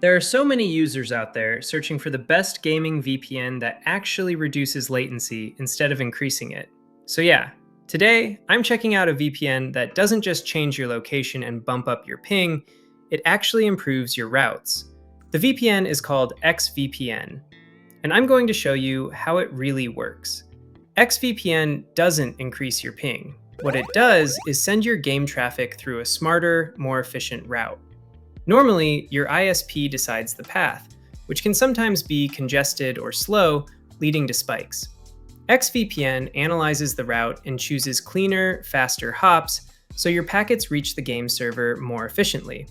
There are so many users out there searching for the best gaming VPN that actually reduces latency instead of increasing it. So yeah, today I'm checking out a VPN that doesn't just change your location and bump up your ping, it actually improves your routes. The VPN is called XVPN, and I'm going to show you how it really works. XVPN doesn't increase your ping. What it does is send your game traffic through a smarter, more efficient route. Normally, your ISP decides the path, which can sometimes be congested or slow, leading to spikes. XVPN analyzes the route and chooses cleaner, faster hops, so your packets reach the game server more efficiently.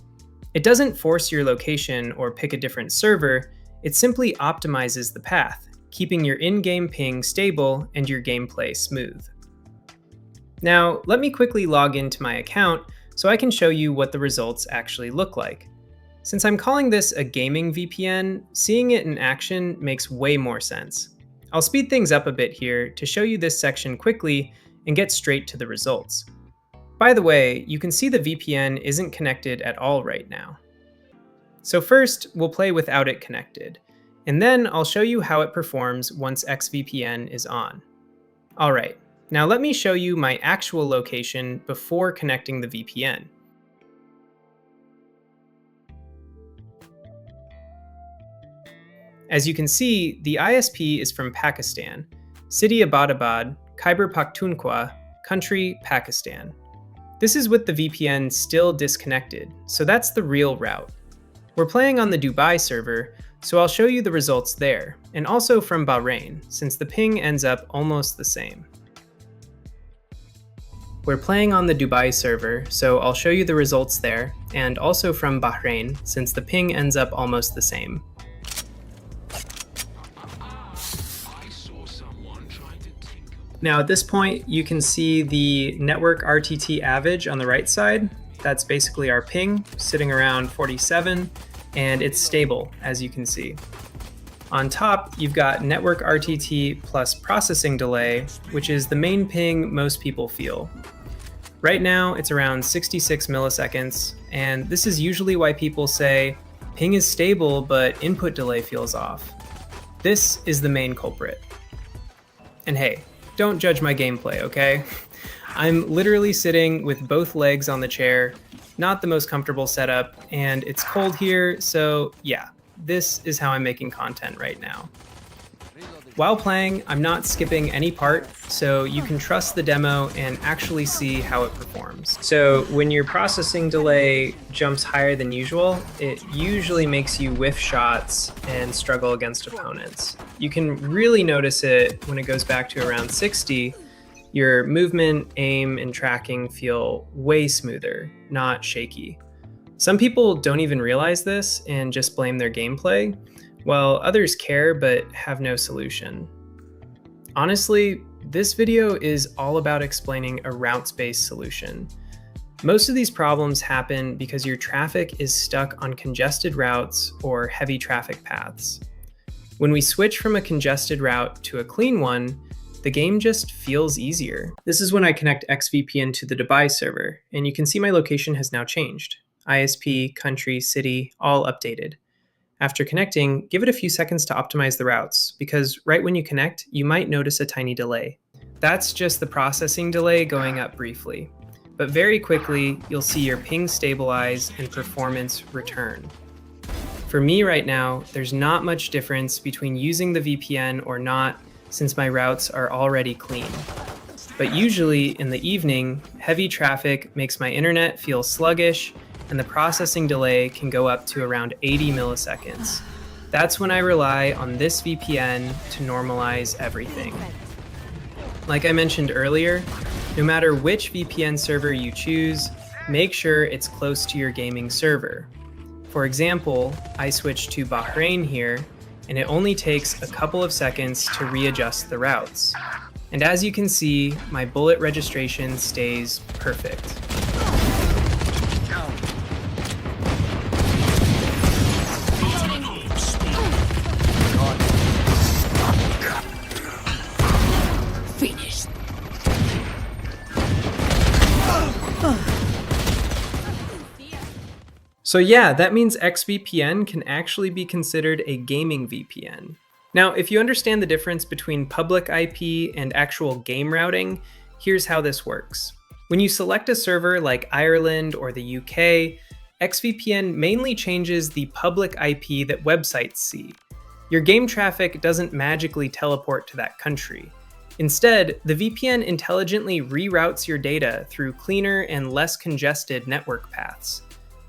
It doesn't force your location or pick a different server, it simply optimizes the path, keeping your in-game ping stable and your gameplay smooth. Now, let me quickly log into my account so I can show you what the results actually look like. Since I'm calling this a gaming VPN, seeing it in action makes way more sense. I'll speed things up a bit here to show you this section quickly and get straight to the results. By the way, you can see the VPN isn't connected at all right now. So first, we'll play without it connected, and then I'll show you how it performs once XVPN is on. Alright. Now let me show you my actual location before connecting the VPN. As you can see, the ISP is from Pakistan, city Abbottabad, Khyber Pakhtunkhwa, country Pakistan. This is with the VPN still disconnected, so that's the real route. We're playing on the Dubai server, so I'll show you the results there, and also from Bahrain, since the ping ends up almost the same. We're playing on the Dubai server, so I'll show you the results there, and also from Bahrain, since the ping ends up almost the same. Now at this point, you can see the network RTT average on the right side. That's basically our ping, sitting around 47, and it's stable, as you can see. On top, you've got network RTT plus processing delay, which is the main ping most people feel. Right now, it's around 66 milliseconds, and this is usually why people say, ping is stable, but input delay feels off. This is the main culprit. And hey, don't judge my gameplay, okay? I'm literally sitting with both legs on the chair, not the most comfortable setup, and it's cold here, so yeah. This is how I'm making content right now. While playing, I'm not skipping any part, so you can trust the demo and actually see how it performs. So when your processing delay jumps higher than usual, it usually makes you whiff shots and struggle against opponents. You can really notice it when it goes back to around 60. Your movement, aim, and tracking feel way smoother, not shaky. Some people don't even realize this and just blame their gameplay, while others care but have no solution. Honestly, this video is all about explaining a routes-based solution. Most of these problems happen because your traffic is stuck on congested routes or heavy traffic paths. When we switch from a congested route to a clean one, the game just feels easier. This is when I connect XVPN to the Dubai server, and you can see my location has now changed. ISP, country, city, all updated. After connecting, give it a few seconds to optimize the routes, because right when you connect, you might notice a tiny delay. That's just the processing delay going up briefly. But very quickly, you'll see your ping stabilize and performance return. For me right now, there's not much difference between using the VPN or not, since my routes are already clean. But usually, in the evening, heavy traffic makes my internet feel sluggish, and the processing delay can go up to around 80 milliseconds. That's when I rely on this VPN to normalize everything. Like I mentioned earlier, no matter which VPN server you choose, make sure it's close to your gaming server. For example, I switched to Bahrain here, and it only takes a couple of seconds to readjust the routes. And as you can see, my bullet registration stays perfect. So yeah, that means XVPN can actually be considered a gaming VPN. Now, if you understand the difference between public IP and actual game routing, here's how this works. When you select a server like Ireland or the UK, XVPN mainly changes the public IP that websites see. Your game traffic doesn't magically teleport to that country. Instead, the VPN intelligently reroutes your data through cleaner and less congested network paths.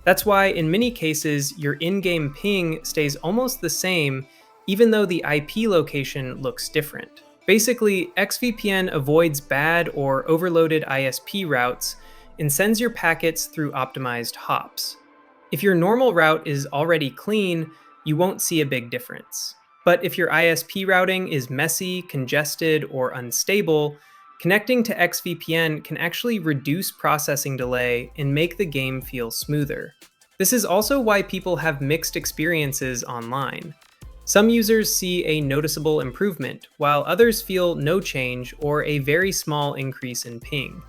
That's why, in many cases, your in-game ping stays almost the same, even though the IP location looks different. Basically, XVPN avoids bad or overloaded ISP routes and sends your packets through optimized hops. If your normal route is already clean, you won't see a big difference. But if your ISP routing is messy, congested, or unstable, connecting to XVPN can actually reduce processing delay and make the game feel smoother. This is also why people have mixed experiences online. Some users see a noticeable improvement, while others feel no change or a very small increase in ping.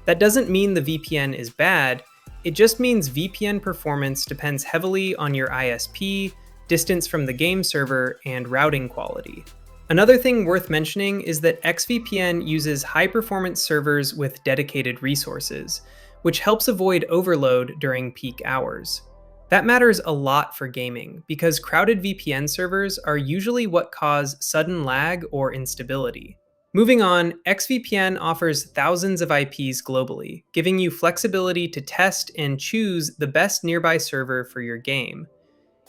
That doesn't mean the VPN is bad, it just means VPN performance depends heavily on your ISP, distance from the game server, and routing quality. Another thing worth mentioning is that XVPN uses high-performance servers with dedicated resources, which helps avoid overload during peak hours. That matters a lot for gaming, because crowded VPN servers are usually what cause sudden lag or instability. Moving on, XVPN offers thousands of IPs globally, giving you flexibility to test and choose the best nearby server for your game.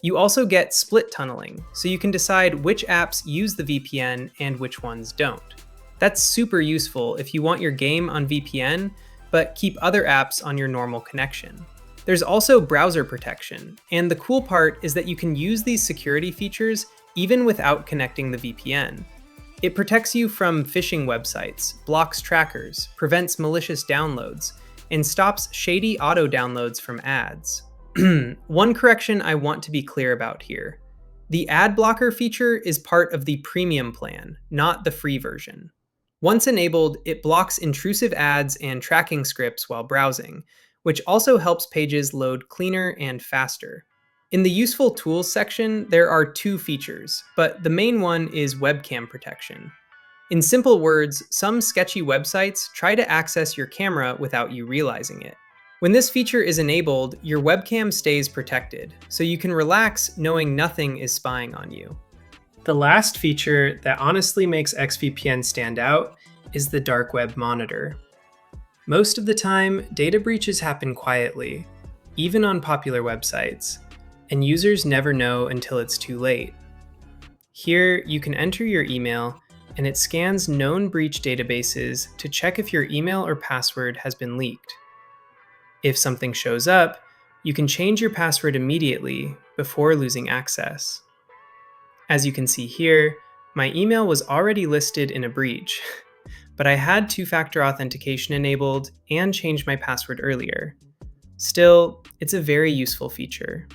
You also get split tunneling, so you can decide which apps use the VPN and which ones don't. That's super useful if you want your game on VPN, but keep other apps on your normal connection. There's also browser protection, and the cool part is that you can use these security features even without connecting the VPN. It protects you from phishing websites, blocks trackers, prevents malicious downloads, and stops shady auto-downloads from ads. One correction I want to be clear about here. The ad blocker feature is part of the premium plan, not the free version. Once enabled, it blocks intrusive ads and tracking scripts while browsing, which also helps pages load cleaner and faster. In the Useful Tools section, there are two features, but the main one is webcam protection. In simple words, some sketchy websites try to access your camera without you realizing it. When this feature is enabled, your webcam stays protected, so you can relax knowing nothing is spying on you. The last feature that honestly makes XVPN stand out is the dark web monitor. Most of the time, data breaches happen quietly, even on popular websites, and users never know until it's too late. Here, you can enter your email, and it scans known breach databases to check if your email or password has been leaked. If something shows up, you can change your password immediately before losing access. As you can see here, my email was already listed in a breach, but I had two-factor authentication enabled and changed my password earlier. Still, it's a very useful feature.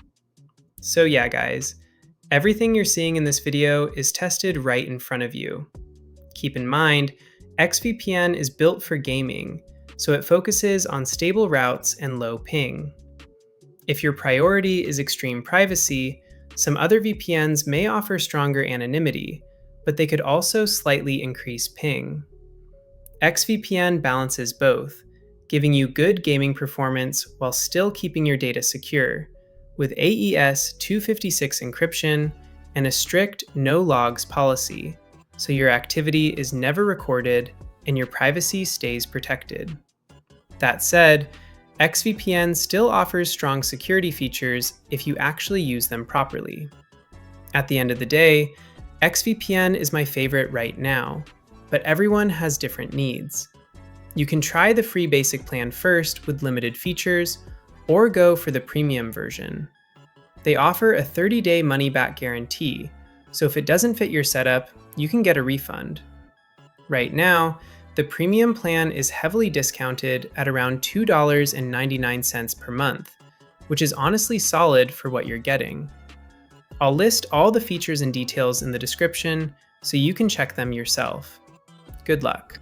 So yeah, guys, everything you're seeing in this video is tested right in front of you. Keep in mind, XVPN is built for gaming, so it focuses on stable routes and low ping. If your priority is extreme privacy, some other VPNs may offer stronger anonymity, but they could also slightly increase ping. XVPN balances both, giving you good gaming performance while still keeping your data secure, with AES 256 encryption and a strict no logs policy, so your activity is never recorded and your privacy stays protected. That said, XVPN still offers strong security features if you actually use them properly. At the end of the day, XVPN is my favorite right now, but everyone has different needs. You can try the free basic plan first with limited features, or go for the premium version. They offer a 30-day money-back guarantee, so if it doesn't fit your setup, you can get a refund. Right now, the premium plan is heavily discounted at around $2.99 per month, which is honestly solid for what you're getting. I'll list all the features and details in the description so you can check them yourself. Good luck.